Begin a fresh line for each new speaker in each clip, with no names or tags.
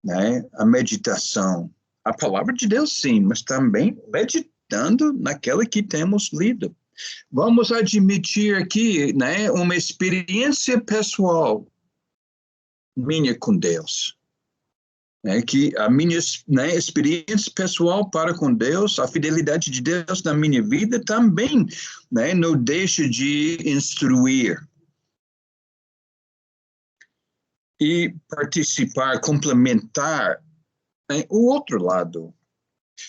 né? A meditação. A palavra de Deus, sim, mas também meditando naquela que temos lido. Vamos admitir aqui, né, uma experiência pessoal minha com Deus. Que a minha, né, experiência pessoal para com Deus, a fidelidade de Deus na minha vida também, né, não deixa de instruir e participar, complementar, né, o outro lado.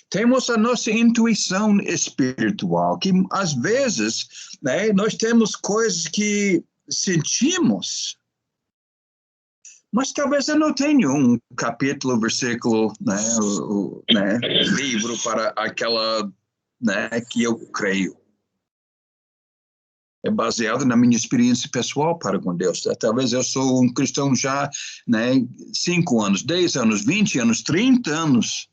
Temos a nossa intuição espiritual, que às vezes, né, nós temos coisas que sentimos, mas talvez eu não tenha um capítulo, versículo, né, livro para aquela, né, que eu creio. É baseado na minha experiência pessoal para com Deus. Talvez eu sou um cristão já, né, 5 anos, 10 anos, 20 anos, 30 anos.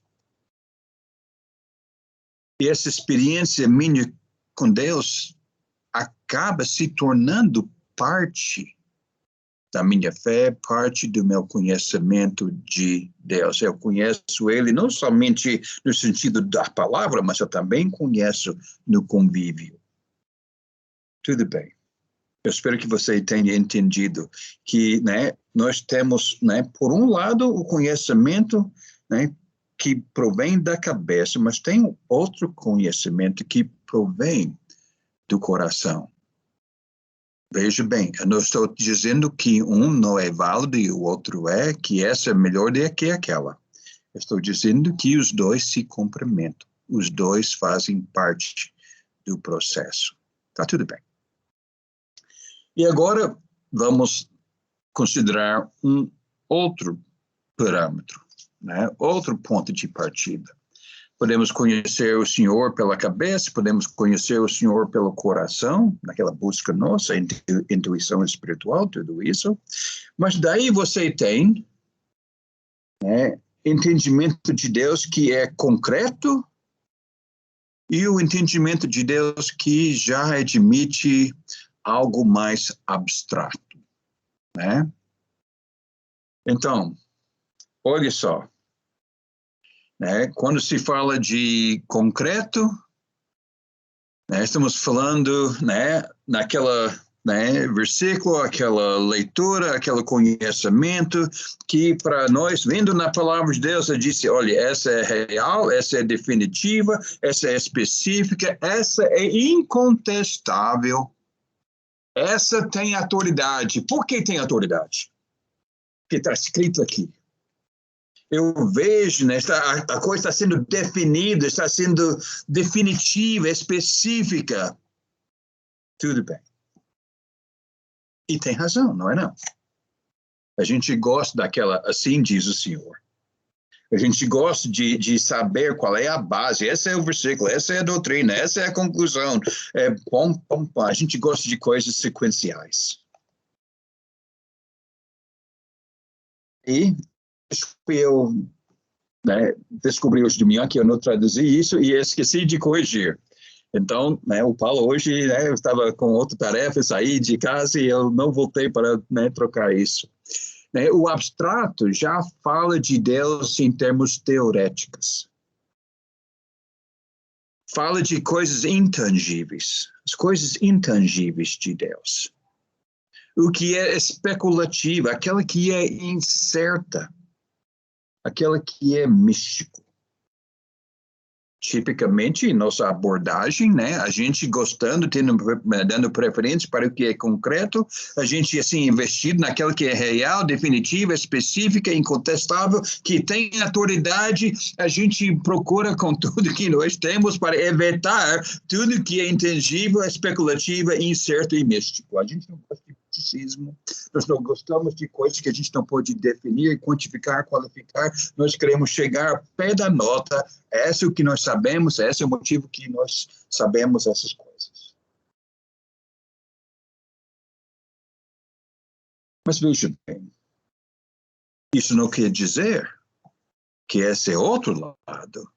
E essa experiência minha com Deus acaba se tornando parte da minha fé, parte do meu conhecimento de Deus. Eu conheço Ele não somente no sentido da palavra, mas eu também conheço no convívio. Tudo bem. Eu espero que você tenha entendido que, né, nós temos, né, por um lado, o conhecimento, né, que provém da cabeça, mas tem outro conhecimento que provém do coração. Veja bem, eu não estou dizendo que um não é válido e o outro é, que essa é melhor do que aquela. Eu estou dizendo que os dois se complementam, os dois fazem parte do processo. Tá tudo bem. E agora vamos considerar um outro parâmetro, né? Outro ponto de partida. Podemos conhecer o Senhor pela cabeça, podemos conhecer o Senhor pelo coração, naquela busca nossa, intuição espiritual, tudo isso. Mas daí você tem, né, entendimento de Deus que é concreto e o entendimento de Deus que já admite algo mais abstrato, né? Então, olha só, né, quando se fala de concreto, né, estamos falando, né, naquela, né, versículo, aquela leitura, aquele conhecimento que para nós, vendo na palavra de Deus, eu disse, olha, essa é real, essa é definitiva, essa é específica, essa é incontestável, essa tem autoridade. Por que tem autoridade? Porque está escrito aqui. Eu vejo, né, a coisa está sendo definida, está sendo definitiva, específica. Tudo bem. E tem razão, não é não? A gente gosta daquela, assim diz o Senhor. A gente gosta de saber qual é a base, esse é o versículo, essa é a doutrina, essa é a conclusão. A gente gosta de coisas sequenciais. E eu, né, descobri hoje de manhã que eu não traduzi isso e esqueci de corrigir. Então, né, o Paulo hoje, né, eu estava com outra tarefa, saí de casa e eu não voltei para, né, trocar isso. Né, o abstrato já fala de Deus em termos teoréticos. Fala de coisas intangíveis, as coisas intangíveis de Deus. O que é especulativo, aquela que é incerta, aquela que é místico. Tipicamente, nossa abordagem, né, a gente gostando, dando preferência para o que é concreto, a gente, assim, investido naquela que é real, definitiva, específica, incontestável, que tem autoridade, a gente procura com tudo que nós temos para evitar tudo que é intangível, especulativo, incerto e místico. A gente não gosta de misticismo, nós não gostamos de coisas que a gente não pode definir, quantificar, qualificar, nós queremos chegar ao pé da nota. Esse é o que nós sabemos, esse é o motivo que nós sabemos essas coisas. Mas veja bem, isso não quer dizer que esse é outro lado.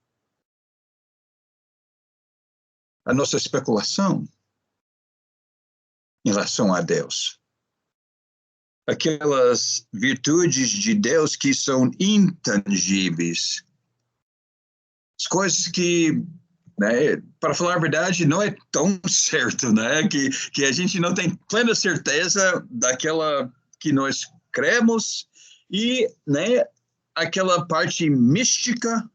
A nossa especulação em relação a Deus. aquelas virtudes de Deus que são intangíveis. As coisas que, né, para falar a verdade, não é tão certo, né, que a gente não tem plena certeza daquela que nós cremos e, né, aquela parte mística,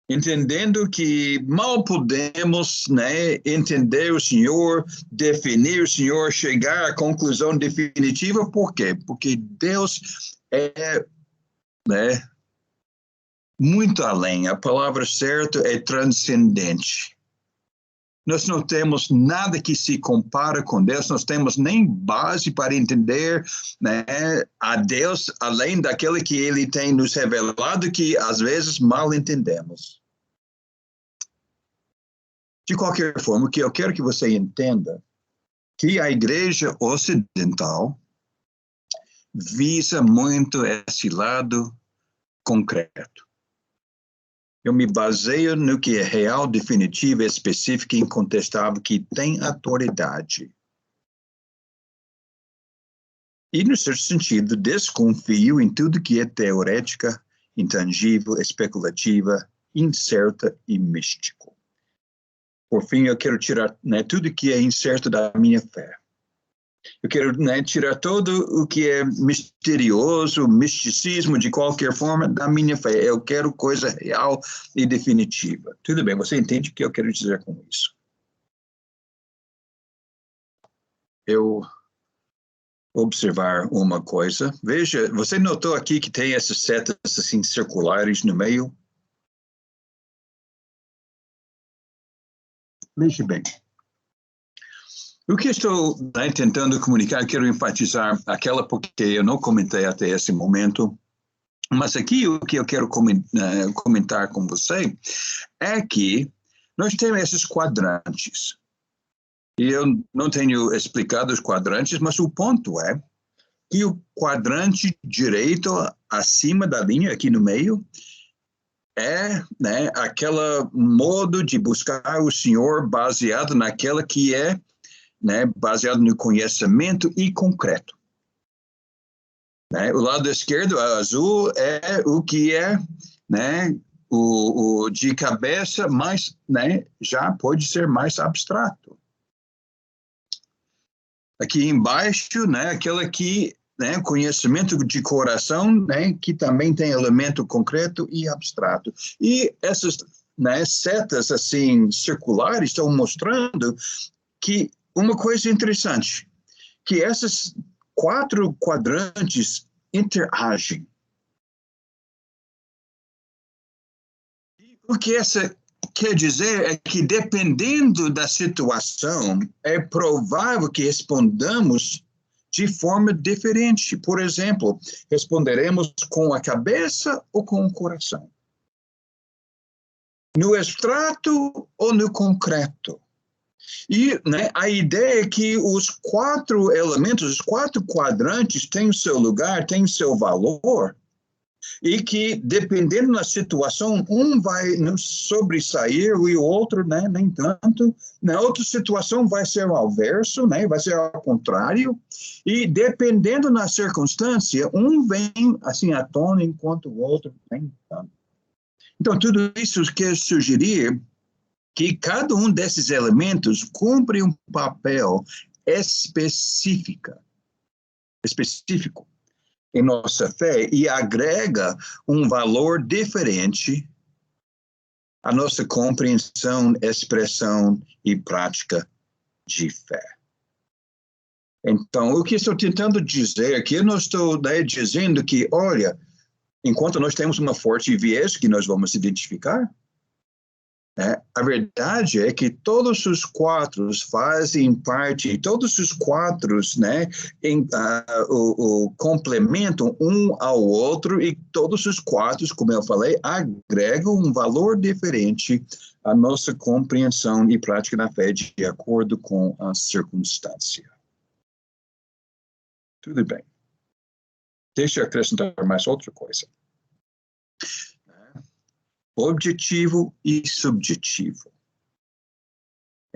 entendendo que mal podemos, né, entender o Senhor, definir o Senhor, chegar à conclusão definitiva. Por quê? Porque Deus é, né, muito além. A palavra certa é transcendente. Nós não temos nada que se compara com Deus, nós temos nem base para entender, né, a Deus, além daquele que Ele tem nos revelado, que às vezes mal entendemos. De qualquer forma, o que eu quero que você entenda, que a igreja ocidental visa muito esse lado concreto. Eu me baseio no que é real, definitivo, específico e incontestável, que tem autoridade. E, no certo sentido, desconfio em tudo que é teorética, intangível, especulativa, incerta e místico. Por fim, eu quero tirar, né, tudo que é incerto da minha fé. Eu quero, né, tirar todo o que é misterioso, misticismo, de qualquer forma, da minha fé. Eu quero coisa real e definitiva. Tudo bem, você entende o que eu quero dizer com isso? Eu observar uma coisa. Veja, você notou aqui que tem essas setas assim circulares no meio? Veja bem. O que estou, né, tentando comunicar, quero enfatizar aquela porque eu não comentei até esse momento, mas aqui o que eu quero comentar com você é que nós temos esses quadrantes. E eu não tenho explicado os quadrantes, mas o ponto é que o quadrante direito acima da linha, aqui no meio, é, né, aquele modo de buscar o Senhor baseado naquela que é, né, baseado no conhecimento e concreto. Né? O lado esquerdo, azul, é o que é, né, o de cabeça, mas, né, já pode ser mais abstrato. Aqui embaixo, né, aquela que, né, conhecimento de coração, né, que também tem elemento concreto e abstrato. E essas, né, setas assim circulares estão mostrando que uma coisa interessante, que esses 4 quadrantes interagem. O que essa quer dizer é que, dependendo da situação, é provável que respondamos de forma diferente. Por exemplo, responderemos com a cabeça ou com o coração? No abstrato ou no concreto? E, né, a ideia é que os 4 elementos, os 4 quadrantes têm o seu lugar, têm o seu valor, e que, dependendo da situação, um vai sobressair e o outro, né, nem tanto. Na outra situação vai ser ao verso, né, vai ser ao contrário. E, dependendo da circunstância, um vem assim à tona, enquanto o outro nem tanto. Então, tudo isso quer sugerir que cada um desses elementos cumpre um papel específico em nossa fé e agrega um valor diferente à nossa compreensão, expressão e prática de fé. Então, o que estou tentando dizer aqui, eu não estou, né, dizendo que, olha, enquanto nós temos uma forte viés que nós vamos identificar, né, a verdade é que todos os 4 fazem parte, todos os 4, né, complementam um ao outro e todos os 4, como eu falei, agregam um valor diferente à nossa compreensão e prática da fé de acordo com a circunstância. Tudo bem. Deixa eu acrescentar mais outra coisa. Objetivo e subjetivo.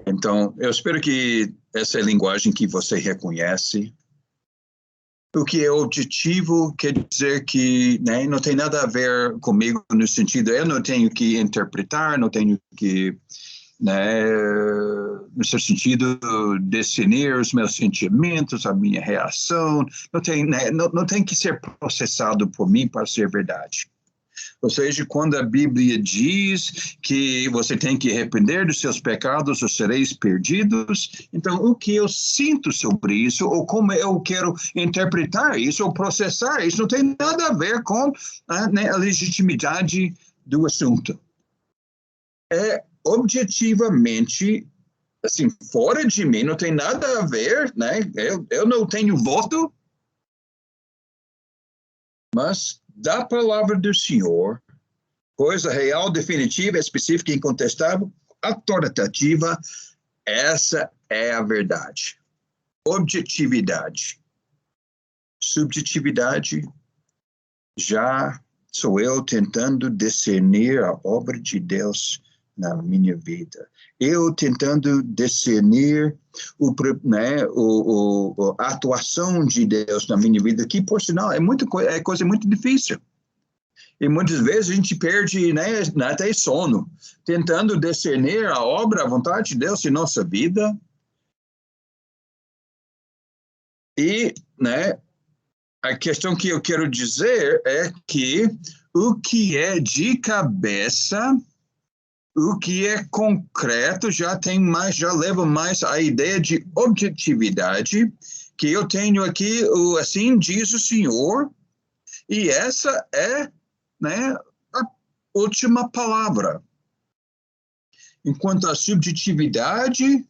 Então, eu espero que essa é a linguagem que você reconhece. O que é objetivo quer dizer que, né, não tem nada a ver comigo no sentido, eu não tenho que interpretar, não tenho que, né, no seu sentido, definir os meus sentimentos, a minha reação, não tem, né, não tem que ser processado por mim para ser verdade. Ou seja, quando a Bíblia diz que você tem que arrepender dos seus pecados ou sereis perdidos, então o que eu sinto sobre isso, ou como eu quero interpretar isso, ou processar isso, não tem nada a ver com né, a legitimidade do assunto. É objetivamente, assim, fora de mim, não tem nada a ver, né? Eu não tenho voto, mas da palavra do Senhor, coisa real, definitiva, específica, incontestável, autoritativa, essa é a verdade. Objetividade. Subjetividade, já sou eu tentando discernir a obra de Deus na minha vida. Eu tentando discernir a atuação de Deus na minha vida, que, por sinal, é coisa muito difícil. E muitas vezes a gente perde, né, até sono, tentando discernir a obra, a vontade de Deus em nossa vida. E, né, a questão que eu quero dizer é que o que é de cabeça, o que é concreto, já leva mais a ideia de objetividade, que eu tenho aqui, assim diz o Senhor, e essa é, né, a última palavra. Enquanto a subjetividade,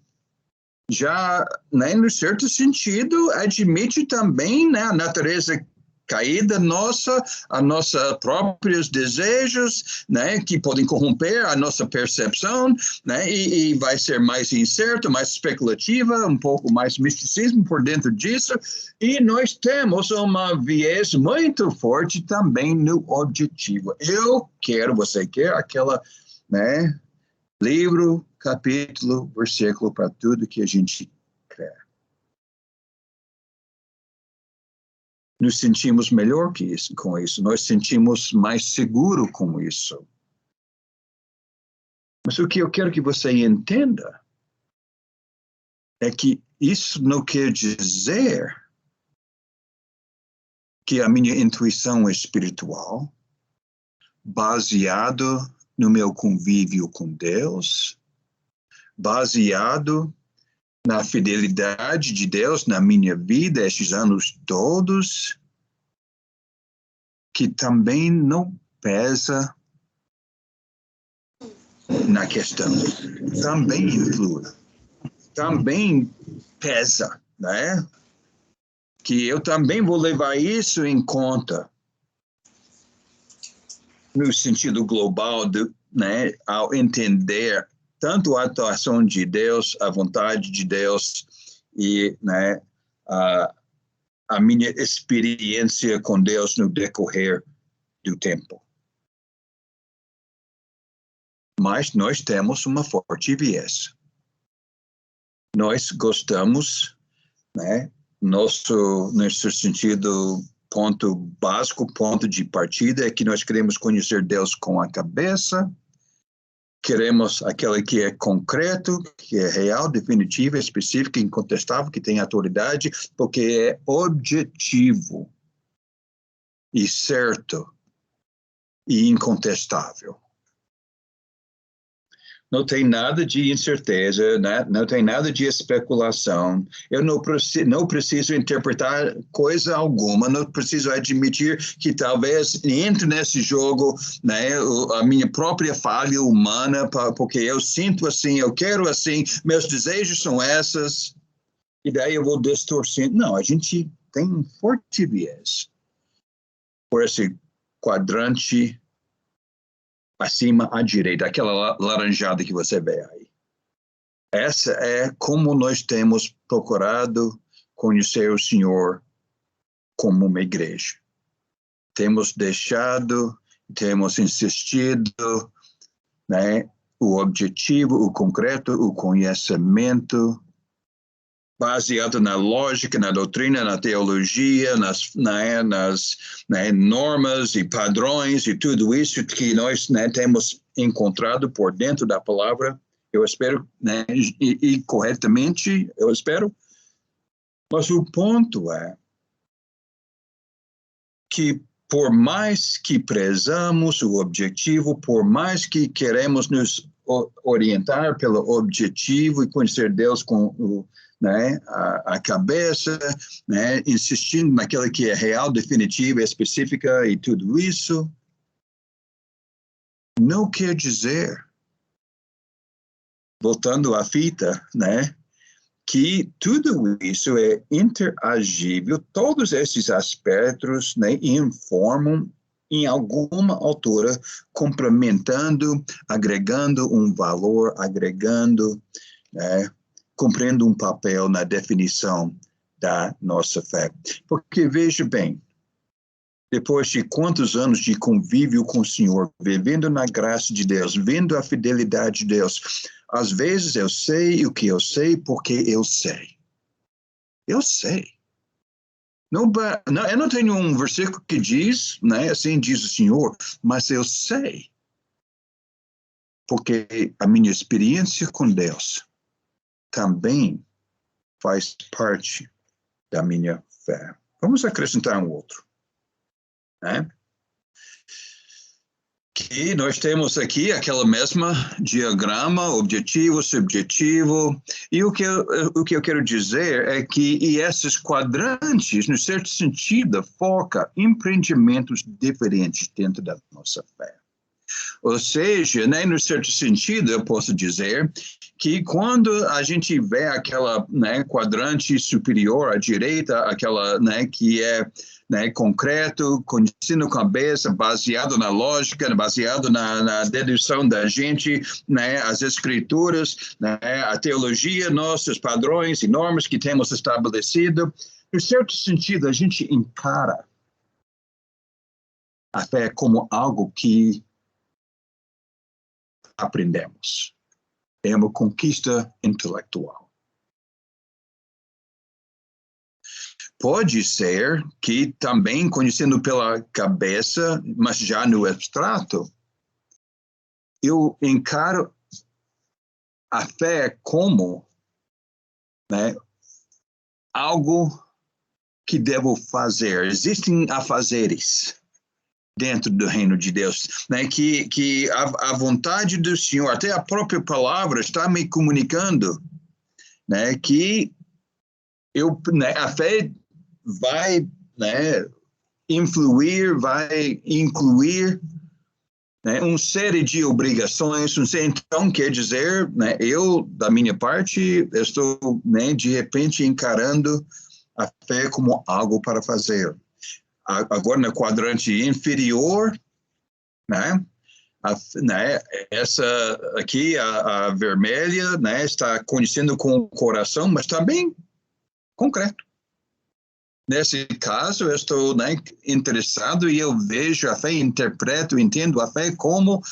já, né, no certo sentido, admite também, né, a natureza caída nossa, a nossos próprios desejos, né, que podem corromper a nossa percepção, né, e vai ser mais incerto, mais especulativa, um pouco mais misticismo por dentro disso, e nós temos uma viés muito forte também no objetivo. Eu quero, você quer, aquela, né, livro, capítulo, versículo para tudo que a gente quer. Nos sentimos melhor que isso, com isso. Nós sentimos mais seguro com isso. Mas o que eu quero que você entenda é que isso não quer dizer que a minha intuição espiritual, baseado no meu convívio com Deus, baseado na fidelidade de Deus na minha vida, estes anos todos, que também não pesa na questão. Também influi. Também pesa, né? Que eu também vou levar isso em conta no sentido global, né? Ao entender tanto a atuação de Deus, a vontade de Deus e, né, a minha experiência com Deus no decorrer do tempo. Mas nós temos uma forte viés. Nós gostamos, né, nosso sentido, ponto básico, ponto de partida é que nós queremos conhecer Deus com a cabeça, queremos aquele que é concreto, que é real, definitivo, específico, incontestável, que tem autoridade, porque é objetivo e certo e incontestável. Não tem nada de incerteza, né? Não tem nada de especulação. Eu não preciso interpretar coisa alguma, não preciso admitir que talvez entre nesse jogo, né, a minha própria falha humana, porque eu sinto assim, eu quero assim, meus desejos são esses, e daí eu vou distorcendo. Não, a gente tem um forte viés por esse quadrante acima à direita, aquela laranjada que você vê aí. Essa é como nós temos procurado conhecer o Senhor como uma igreja. Temos deixado, temos insistido, né, o objetivo, o concreto, o conhecimento baseado na lógica, na doutrina, na teologia, nas normas e padrões e tudo isso que nós temos encontrado por dentro da palavra, eu espero, e corretamente, eu espero. Mas o ponto é que por mais que prezamos o objetivo, por mais que queremos nos orientar pelo objetivo e conhecer Deus com a cabeça, insistindo naquela que é real, definitiva, específica e tudo isso, não quer dizer, voltando à fita, que tudo isso é interagível, todos esses aspectos informam em alguma altura, complementando, agregando um valor, cumprindo um papel na definição da nossa fé. Porque, veja bem, depois de quantos anos de convívio com o Senhor, vivendo na graça de Deus, vendo a fidelidade de Deus, às vezes eu sei o que eu sei porque eu sei. Eu sei. Não, eu não tenho um versículo que diz, assim diz o Senhor, mas eu sei. Porque a minha experiência com Deus também faz parte da minha fé. Vamos acrescentar um outro. Que nós temos aqui aquela mesma diagrama, objetivo, subjetivo, e o que eu quero dizer é que esses quadrantes, no certo sentido, foca empreendimentos diferentes dentro da nossa fé. Ou seja, no certo sentido, eu posso dizer que quando a gente vê aquela quadrante superior à direita, aquela que é concreto, conhecendo a cabeça, baseado na lógica, baseado na dedução da gente, as escrituras, a teologia, nossos padrões e normas que temos estabelecido. Em certo sentido, a gente encara a fé como algo que aprendemos. É uma conquista intelectual. Pode ser que também, conhecendo pela cabeça, mas já no abstrato, eu encaro a fé como algo que devo fazer. Existem afazeres dentro do reino de Deus, que a vontade do Senhor, até a própria palavra está me comunicando, que a fé vai influir, vai incluir uma série de obrigações. Então, quer dizer, eu, da minha parte, estou, de repente, encarando a fé como algo para fazer. Agora, no quadrante inferior, essa aqui, a vermelha, está conhecendo com o coração, mas também concreto. Nesse caso, eu estou interessado e eu vejo a fé, interpreto, entendo a fé como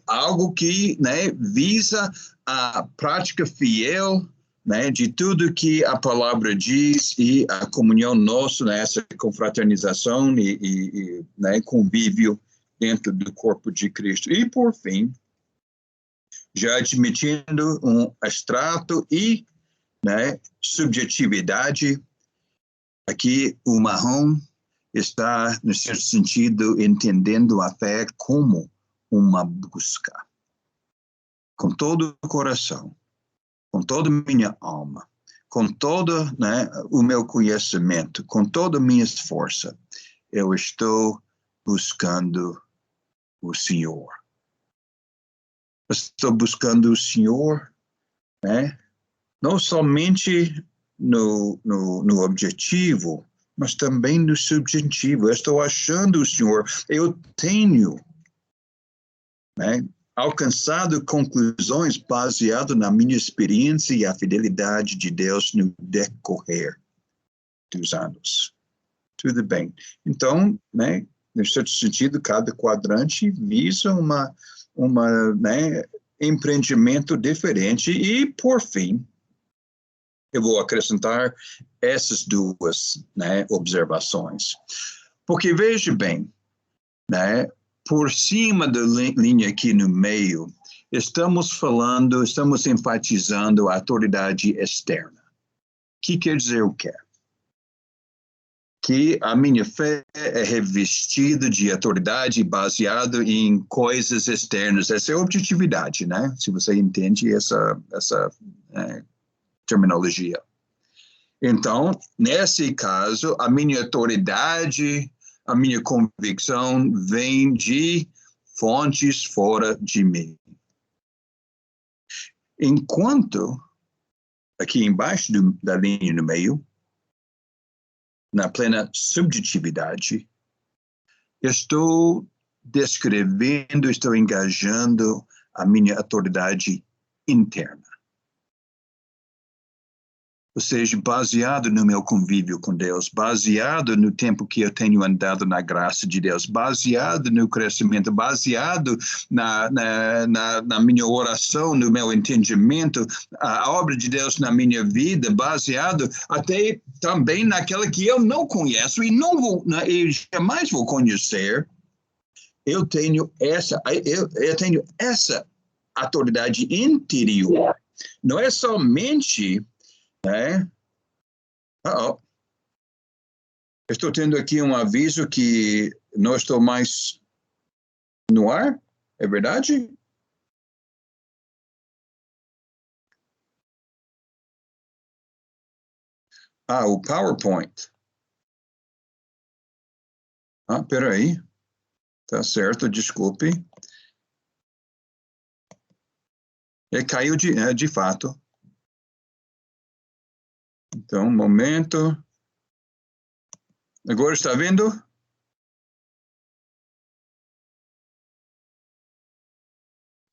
algo que visa a prática fiel de tudo que a palavra diz e a comunhão nossa, essa confraternização e convívio dentro do corpo de Cristo. E, por fim, já admitindo um abstrato e subjetividade, aqui o marrom está, no certo sentido, entendendo a fé como uma busca. Com todo o coração, com toda a minha alma, com todo o meu conhecimento, com toda a minha força, eu estou buscando o Senhor. Estou buscando o Senhor, não somente no objetivo, mas também no subjetivo. Eu estou achando o Senhor. Eu tenho alcançado conclusões baseadas na minha experiência e a fidelidade de Deus no decorrer dos anos. Tudo bem. Então, no certo sentido, cada quadrante visa empreendimento diferente. E, por fim, eu vou acrescentar essas duas, né, observações. Porque, veja bem, né, por cima da linha aqui no meio, estamos enfatizando a autoridade externa. Que quer dizer o quê? Que a minha fé é revestida de autoridade baseada em coisas externas. Essa é a objetividade, né? Se você entende essa terminologia. Então, nesse caso, a minha autoridade, a minha convicção vem de fontes fora de mim. Enquanto, aqui embaixo da linha no meio, na plena subjetividade, estou descrevendo, estou engajando a minha autoridade interna. Ou seja, baseado no meu convívio com Deus, baseado no tempo que eu tenho andado na graça de Deus, baseado no crescimento, baseado na minha oração, no meu entendimento, a obra de Deus na minha vida, baseado até também naquela que eu não conheço e e jamais vou conhecer. Eu tenho essa autoridade interior. Não é somente... Estou tendo aqui um aviso que não estou mais no ar, é verdade? O PowerPoint. Peraí. Tá certo, desculpe. Caiu de fato. Então, um momento. Agora está vendo?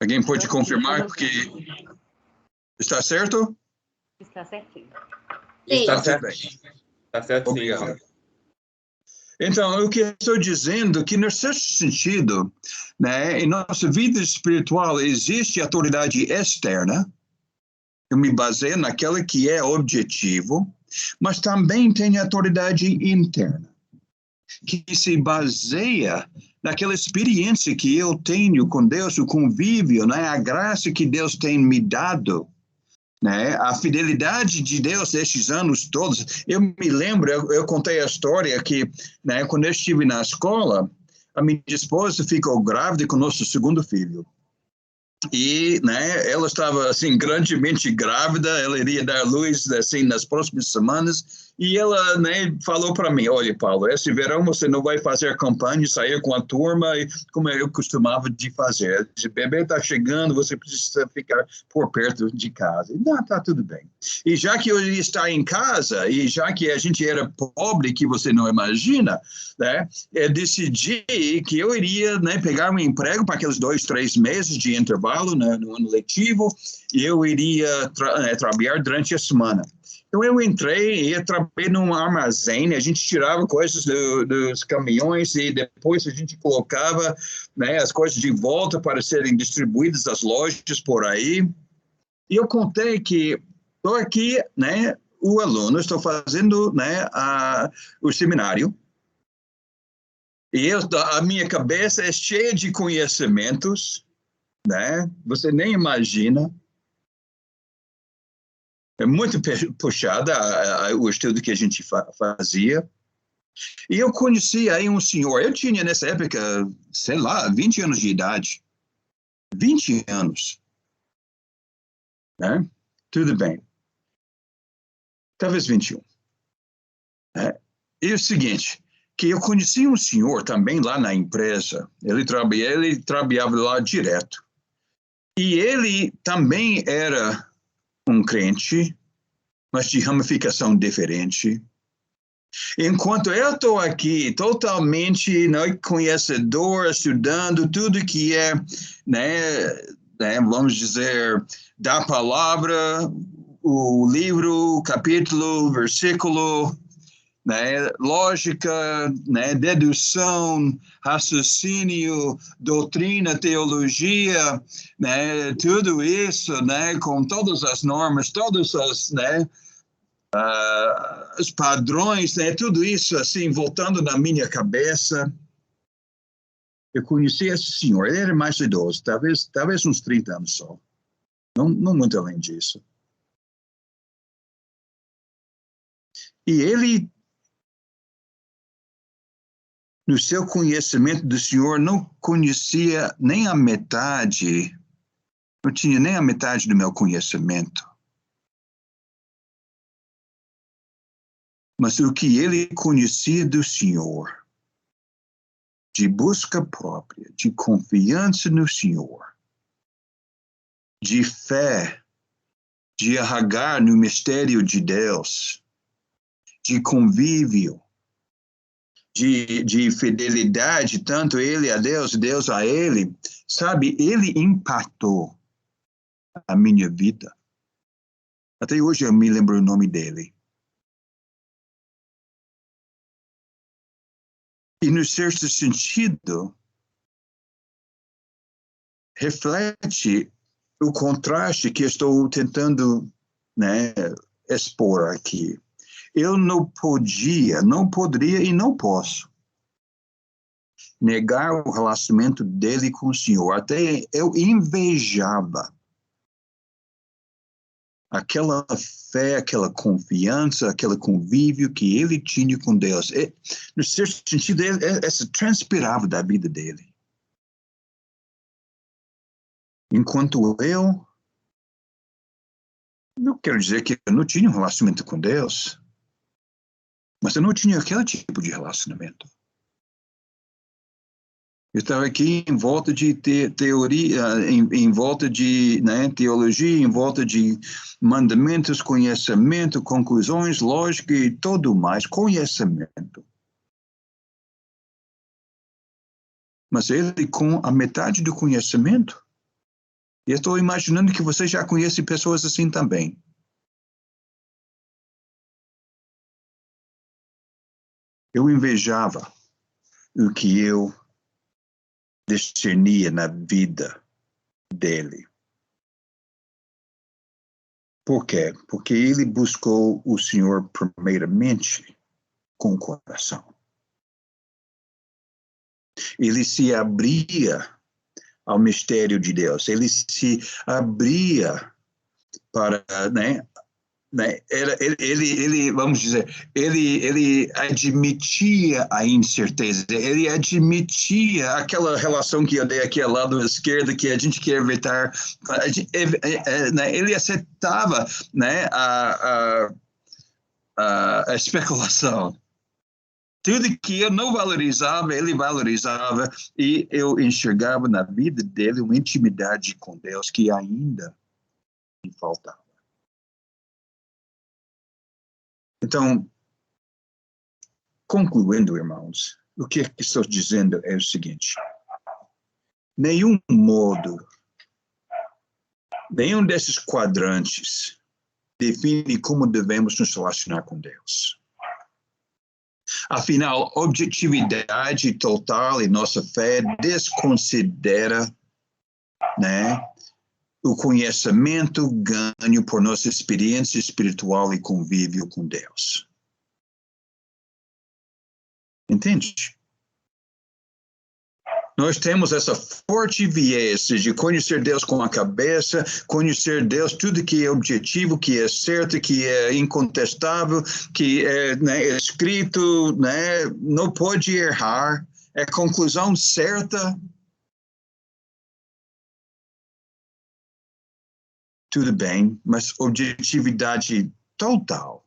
Alguém pode confirmar porque está certo?
Está certinho.
Está tudo bem.
Está certo.
Obrigado. Então, o que eu estou dizendo é que, no certo sentido, né, em nossa vida espiritual existe autoridade externa. Eu me baseio naquela que é objetivo, mas também tem autoridade interna, que se baseia naquela experiência que eu tenho com Deus, o convívio, né, a graça que Deus tem me dado, né, a fidelidade de Deus estes anos todos. Eu me lembro, eu contei a história que, né, quando eu estive na escola, a minha esposa ficou grávida com o nosso segundo filho. E, né, ela estava, assim, grandemente grávida, ela iria dar luz, assim, nas próximas semanas, e ela, né, falou para mim, olha, Paulo, esse verão você não vai fazer campanha, sair com a turma, como eu costumava de fazer. O bebê está chegando, você precisa ficar por perto de casa. Não, está tudo bem. E já que eu ia estar em casa, e já que a gente era pobre, que você não imagina, né, eu decidi que eu iria, né, pegar um emprego para aqueles 2, 3 meses de intervalo, né, no ano letivo, e eu iria trabalhar durante a semana. Então, eu entrei e trabalhei num armazém, a gente tirava coisas dos caminhões e depois a gente colocava, né, as coisas de volta para serem distribuídas às lojas por aí. E eu contei que estou aqui, né, o aluno, estou fazendo, né, o seminário, e a minha cabeça é cheia de conhecimentos, né, você nem imagina. É muito puxada o estudo que a gente fazia. E eu conheci aí um senhor, eu tinha nessa época, sei lá, 20 anos de idade. 20 anos. Né? Tudo bem. Talvez 21. Né? E o seguinte, que eu conheci um senhor também lá na empresa, ele trabalhava lá direto. E ele também era um crente, mas de ramificação diferente. Enquanto eu estou aqui totalmente, né, conhecedor, estudando tudo que é, né, vamos dizer, da palavra, o livro, capítulo, versículo, né, lógica, né, dedução, raciocínio, doutrina, teologia, né, tudo isso, né, com todas as normas, todas as, né, os padrões, né? Tudo isso assim, voltando na minha cabeça. Eu conheci esse senhor, ele era mais idoso, talvez uns 30 anos só. Não muito além disso. E ele, no seu conhecimento do Senhor, não conhecia nem a metade, não tinha nem a metade do meu conhecimento. Mas o que ele conhecia do Senhor, de busca própria, de confiança no Senhor, de fé, de arraigar no mistério de Deus, de convívio, de fidelidade, tanto ele a Deus, Deus a ele, sabe, ele impactou a minha vida. Até hoje eu me lembro o nome dele. E, no certo sentido, reflete o contraste que estou tentando, né, expor aqui. Eu não poderia e não posso negar o relacionamento dele com o Senhor. Até eu invejava aquela fé, aquela confiança, aquele convívio que ele tinha com Deus. No certo sentido, essa transpirava da vida dele. Enquanto eu, não quero dizer que eu não tinha um relacionamento com Deus, mas eu não tinha aquele tipo de relacionamento. Eu estava aqui em volta de teoria, em volta de, né, teologia, em volta de mandamentos, conhecimento, conclusões, lógica e tudo mais, conhecimento. Mas ele com a metade do conhecimento, eu estou imaginando que você já conhece pessoas assim também. Eu invejava o que eu discernia na vida dele. Por quê? Porque ele buscou o Senhor primeiramente com o coração. Ele se abria ao mistério de Deus. Ele se abria para, né, ele, vamos dizer, ele admitia a incerteza, ele admitia aquela relação que eu dei aqui ao lado esquerdo, que a gente quer evitar, né, ele aceitava, né, a especulação. Tudo que eu não valorizava, ele valorizava, e eu enxergava na vida dele uma intimidade com Deus que ainda me faltava. Então, concluindo, irmãos, o que estou dizendo é o seguinte: nenhum desses quadrantes define como devemos nos relacionar com Deus. Afinal, objetividade total em nossa fé desconsidera, né, o conhecimento ganho por nossa experiência espiritual e convívio com Deus. Entende? Nós temos essa forte viés de conhecer Deus com a cabeça, conhecer Deus tudo que é objetivo, que é certo, que é incontestável, que é, né, escrito, né, não pode errar, é conclusão certa. Tudo bem, mas objetividade total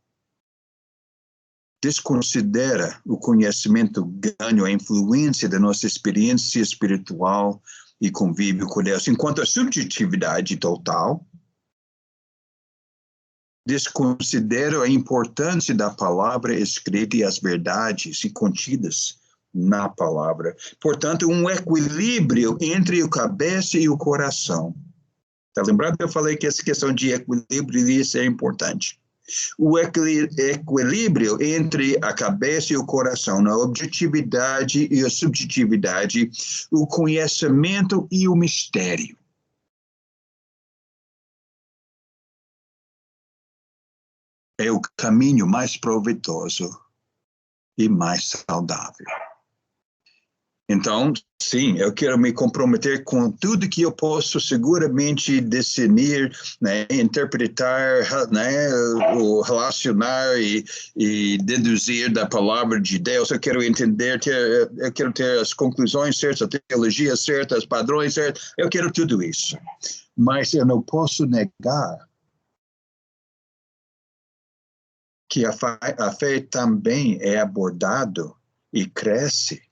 desconsidera o conhecimento ganho, a influência da nossa experiência espiritual e convívio com Deus. Enquanto a subjetividade total desconsidera a importância da palavra escrita e as verdades contidas na palavra. Portanto, um equilíbrio entre o cabeça e o coração. Está lembrado que eu falei que essa questão de equilíbrio isso é importante. O equilíbrio entre a cabeça e o coração, na objetividade e a subjetividade, o conhecimento e o mistério. é o caminho mais proveitoso e mais saudável. Então, sim, eu quero me comprometer com tudo que eu posso seguramente discernir, né, interpretar, né, o relacionar e deduzir da palavra de Deus. Eu quero entender, eu quero ter as conclusões certas, a teologia certa, os padrões certos. Eu quero tudo isso. Mas eu não posso negar que a fé também é abordado e cresce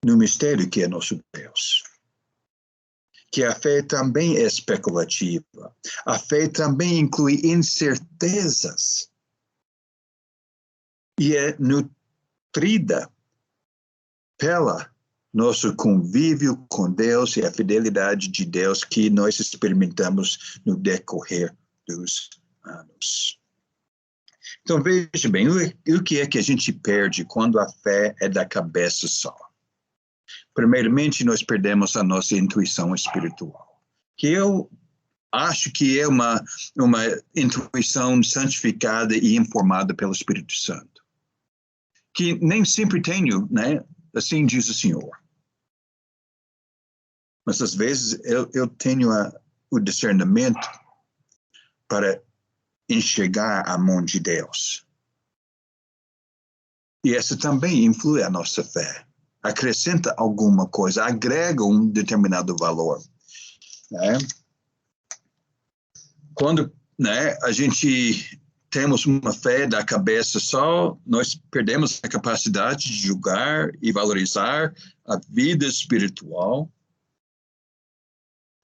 no mistério que é nosso Deus. Que a fé também é especulativa. A fé também inclui incertezas. E é nutrida pela nosso convívio com Deus e a fidelidade de Deus que nós experimentamos no decorrer dos anos. Então, veja bem, o que é que a gente perde quando a fé é da cabeça só? Primeiramente, nós perdemos a nossa intuição espiritual, que eu acho que é uma intuição santificada e informada pelo Espírito Santo, que nem sempre tenho, né? Assim diz o Senhor. Mas às vezes eu tenho o discernimento para enxergar a mão de Deus. E essa também influi a nossa fé. Acrescenta alguma coisa, agrega um determinado valor. Né? Quando, né, a gente temos uma fé da cabeça só, nós perdemos a capacidade de julgar e valorizar a vida espiritual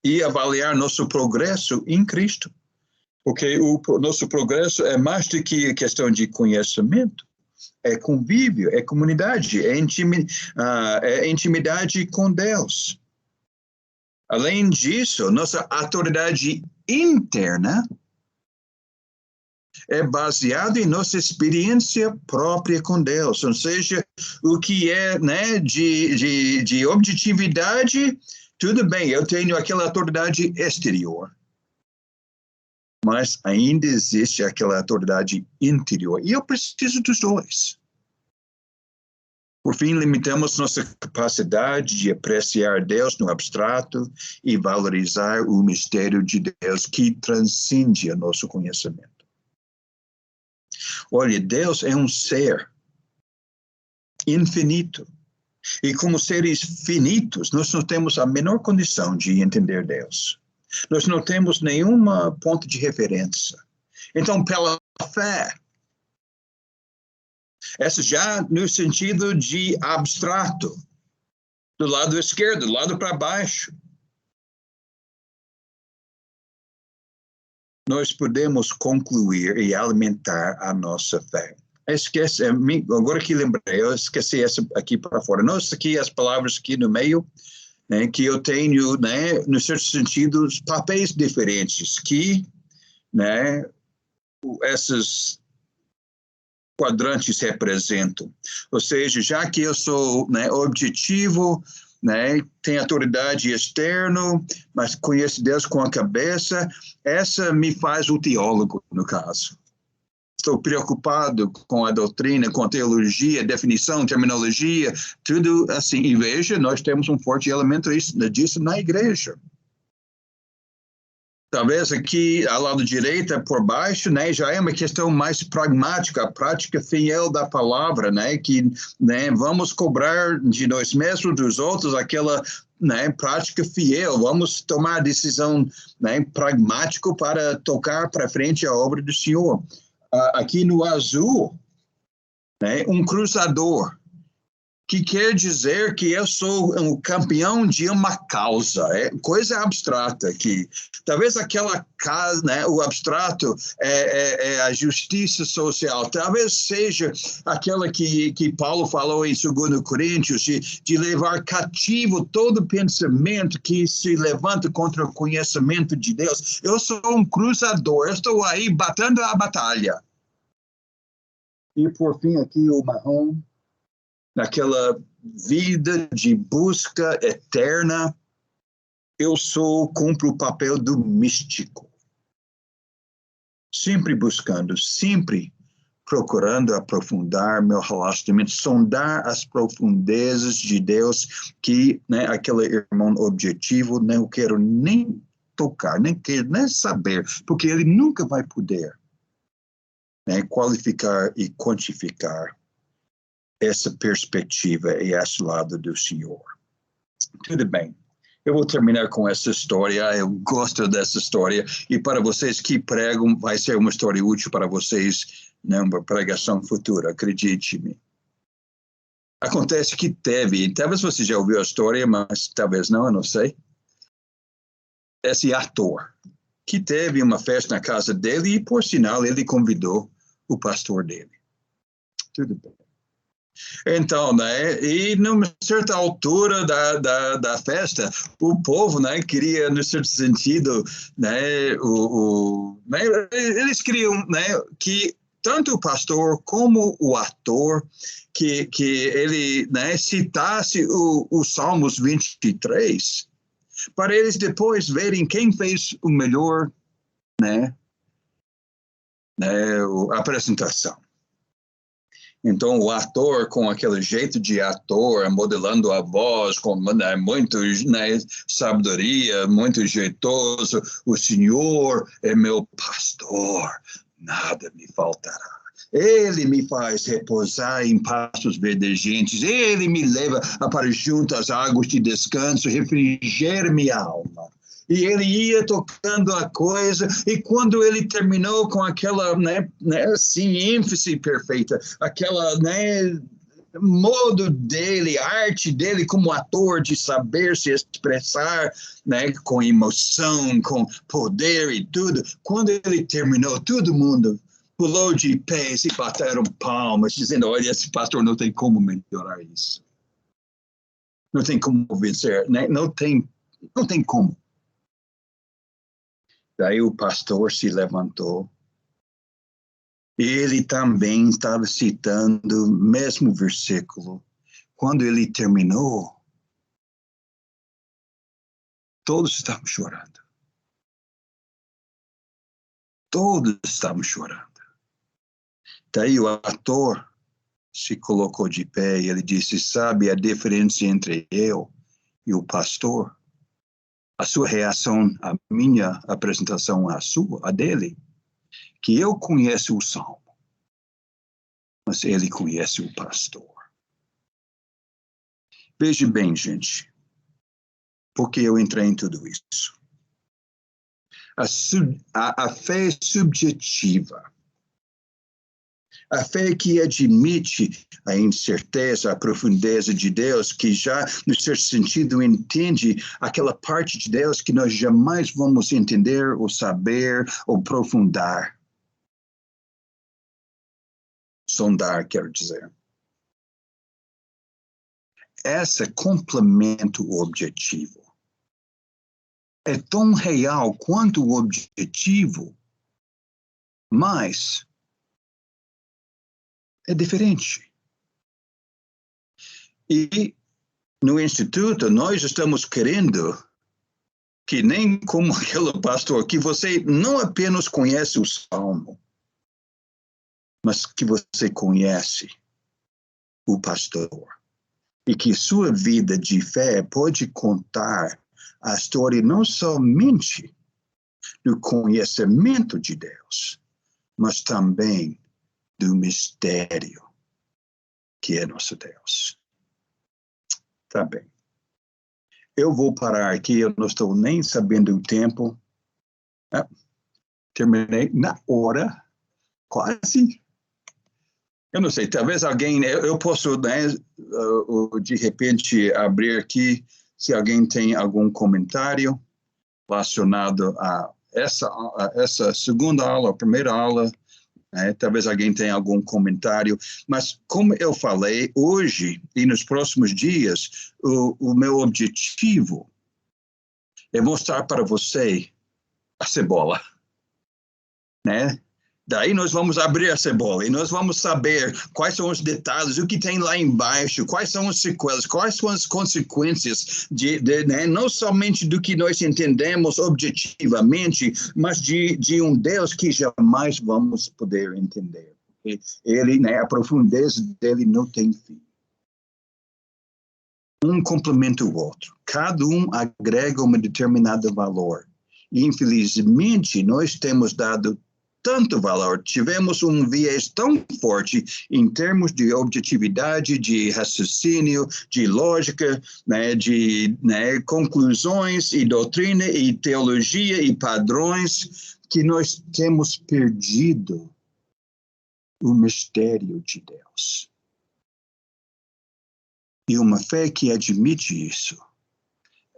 e avaliar nosso progresso em Cristo. Porque o nosso progresso é mais do que questão de conhecimento. É convívio, é comunidade, é intimidade com Deus. Além disso, nossa autoridade interna é baseada em nossa experiência própria com Deus. Ou seja, o que é, né, de objetividade, tudo bem, eu tenho aquela autoridade exterior. Mas ainda existe aquela autoridade interior. E eu preciso dos dois. Por fim, limitamos nossa capacidade de apreciar Deus no abstrato e valorizar o mistério de Deus que transcende o nosso conhecimento. Olha, Deus é um ser infinito. E como seres finitos, nós não temos a menor condição de entender Deus. Nós não temos nenhum ponto de referência. Então, pela fé, essa já no sentido de abstrato, do lado esquerdo, do lado para baixo, nós podemos concluir e alimentar a nossa fé. Agora que lembrei, eu esqueci essa aqui para fora. Nossa, aqui as palavras aqui no meio, né, que eu tenho, né, no certo sentido, papéis diferentes que, né, esses quadrantes representam. Ou seja, já que eu sou, né, objetivo, né, tenho autoridade externa, mas conheço Deus com a cabeça, essa me faz o teólogo, no caso. Estou preocupado com a doutrina, com a teologia, definição, terminologia, tudo assim. E veja, nós temos um forte elemento disso na igreja. Talvez aqui, ao lado direito, por baixo, né, já é uma questão mais pragmática, a prática fiel da palavra, né, que, né, vamos cobrar de nós mesmos, dos outros, aquela, né, prática fiel, vamos tomar a decisão, né, pragmática para tocar para frente a obra do Senhor. Aqui no azul, né, um cruzador, que quer dizer que eu sou um campeão de uma causa, é coisa abstrata aqui. Talvez aquela causa, né, o abstrato é a justiça social, talvez seja aquela que Paulo falou em 2 Coríntios, de levar cativo todo pensamento que se levanta contra o conhecimento de Deus. Eu sou um cruzador, eu estou aí batendo a batalha. E por fim aqui o marrom, naquela vida de busca eterna, eu cumpro o papel do místico. sempre buscando, sempre procurando aprofundar meu relacionamento, sondar as profundezas de Deus, que, né, aquele irmão objetivo, não quero nem tocar, nem quero nem saber, porque ele nunca vai poder, né, qualificar e quantificar essa perspectiva e esse lado do Senhor. Tudo bem. Eu vou terminar com essa história. Eu gosto dessa história. E para vocês que pregam, vai ser uma história útil para vocês numa pregação futura, acredite-me. Acontece que talvez você já ouviu a história, mas talvez não, eu não sei. Esse ator, que teve uma festa na casa dele e, por sinal, ele convidou o pastor dele. Tudo bem. Então, né, e numa certa altura da festa, o povo, né, queria, no certo sentido, né, né, eles queriam, né, que tanto o pastor como o ator, que ele, né, citasse o Salmos 23, para eles depois verem quem fez o melhor, né, a apresentação. Então, o ator, com aquele jeito de ator, modelando a voz, com, né, muito, né, sabedoria, muito jeitoso, o Senhor é meu pastor, nada me faltará. Ele me faz repousar em pastos verdejantes, ele me leva para junto às águas de descanso, refrigera minha alma. E ele ia tocando a coisa, e quando ele terminou com aquela, né, assim, ênfase perfeita, aquela, né, modo dele, arte dele como ator de saber se expressar, né, com emoção, com poder e tudo, quando ele terminou, todo mundo pulou de pés e bateram palmas, dizendo, olha, esse pastor não tem como melhorar isso. Não tem como vencer, né? Não tem como. Daí o pastor se levantou. Ele também estava citando o mesmo versículo. Quando ele terminou, todos estavam chorando. Todos estavam chorando. Daí o ator se colocou de pé e ele disse, sabe a diferença entre eu e o pastor? A sua reação, a minha apresentação, a dele, que eu conheço o Salmo, mas ele conhece o pastor. Veja bem, gente, porque eu entrei em tudo isso. A fé subjetiva, a fé que admite a incerteza, a profundeza de Deus, que já, no certo sentido, entende aquela parte de Deus que nós jamais vamos entender, ou saber, ou aprofundar. Sondar, quero dizer. Esse complementa o objetivo. É tão real quanto o objetivo, mas é diferente. E no Instituto, nós estamos querendo que nem como aquele pastor, que você não apenas conhece o Salmo, mas que você conhece o pastor. E que sua vida de fé pode contar a história não somente do conhecimento de Deus, mas também do mistério que é nosso Deus. Tá bem. Eu vou parar aqui, eu não estou nem sabendo o tempo. Terminei na hora, quase. Eu não sei, talvez alguém, eu posso, né, de repente, abrir aqui, se alguém tem algum comentário relacionado a essa segunda aula, a primeira aula, né, talvez alguém tenha algum comentário, mas como eu falei, hoje e nos próximos dias, o meu objetivo é mostrar para você a cebola, né? Daí nós vamos abrir a cebola e nós vamos saber quais são os detalhes, o que tem lá embaixo, quais são as sequelas, quais são as consequências, né, não somente do que nós entendemos objetivamente, mas de um Deus que jamais vamos poder entender. Ele, né, a profundeza dele não tem fim. Um complementa o outro. Cada um agrega um determinado valor. E, infelizmente, nós temos dado tanto valor, tivemos um viés tão forte em termos de objetividade, de raciocínio, de lógica, né, de conclusões e doutrina e teologia e padrões, que nós temos perdido o mistério de Deus. E uma fé que admite isso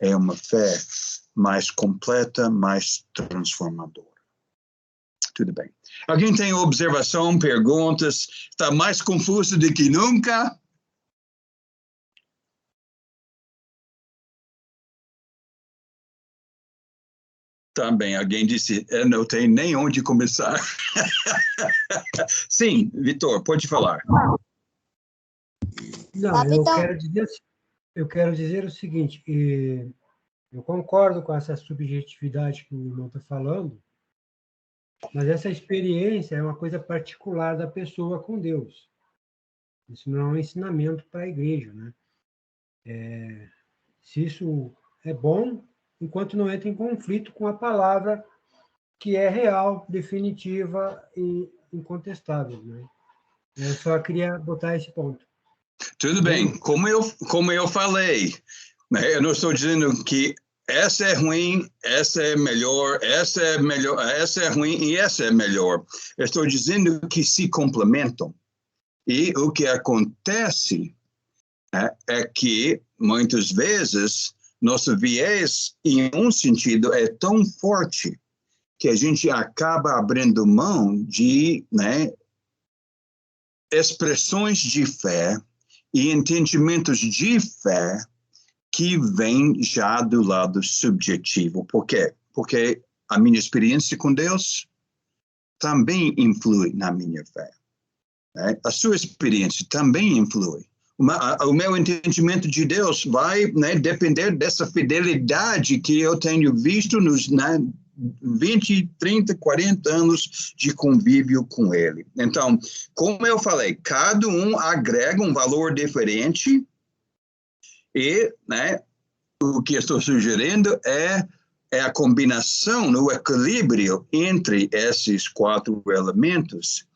é uma fé mais completa, mais transformadora. Tudo bem. Alguém tem observação, perguntas? Está mais confuso do que nunca? Também, alguém disse, eu não tenho nem onde começar. Sim, Vitor, pode falar.
Não, eu quero dizer o seguinte, eu concordo com essa subjetividade que o irmão está falando, mas essa experiência é uma coisa particular da pessoa com Deus. Isso não é um ensinamento para a igreja, né? Se isso é bom, enquanto não entra em conflito com a palavra que é real, definitiva e incontestável, né? Eu só queria botar esse ponto.
Tudo bem. Como eu falei, né, eu não estou dizendo que essa é ruim, essa é melhor, essa é ruim e essa é melhor. Eu estou dizendo que se complementam. E o que acontece é que, muitas vezes, nosso viés, em um sentido, é tão forte que a gente acaba abrindo mão de, né, expressões de fé e entendimentos de fé que vêm já do lado subjetivo. Por quê? Porque a minha experiência com Deus também influi na minha fé. Né? A sua experiência também influi. O meu entendimento de Deus vai, né, depender dessa fidelidade que eu tenho visto nos 20, 30, 40 anos de convívio com Ele. Então, como eu falei, cada um agrega um valor diferente e, né, o que estou sugerindo é a combinação, o equilíbrio entre esses 4 elementos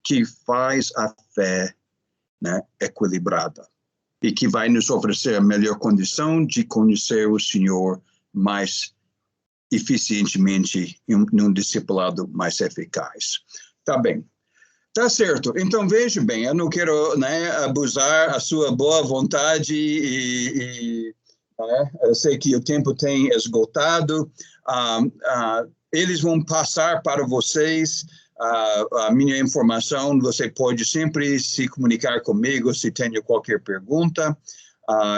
que faz a fé, né, equilibrada e que vai nos oferecer a melhor condição de conhecer o Senhor mais eficientemente num discipulado mais eficaz. Tá bem. Tá certo. Então, veja bem, eu não quero, né, abusar a sua boa vontade né, eu sei que o tempo tem esgotado. Eles vão passar para vocês a minha informação. Você pode sempre se comunicar comigo se tem qualquer pergunta.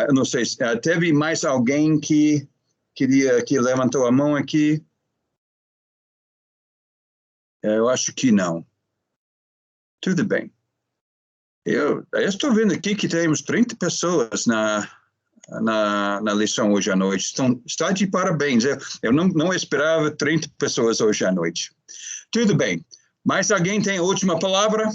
Eu não sei, teve mais alguém que levantou a mão aqui? Eu acho que não. Tudo bem. Eu estou vendo aqui que temos 30 pessoas na lição hoje à noite. Então, está de parabéns. Eu não esperava 30 pessoas hoje à noite. Tudo bem. Mais alguém tem a última palavra?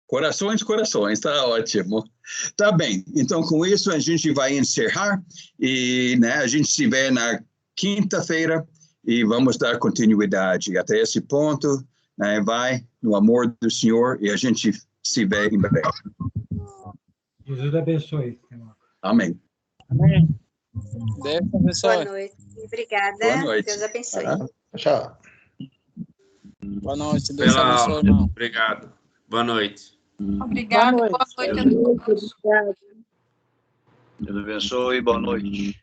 Corações, está ótimo. Tá bem. Então, com isso, a gente vai encerrar e, né, a gente se vê na quinta-feira e vamos dar continuidade até esse ponto. Né, vai no amor do Senhor e a gente se vê em breve.
Jesus abençoe.
Amém.
Amém. Deus abençoe.
Boa noite. Obrigada.
Boa noite.
Deus abençoe.
Tchau.
Boa noite. Deus abençoe, irmão.
Obrigado. Boa noite.
Obrigada. Boa noite a todos.
Deus abençoe. Boa noite.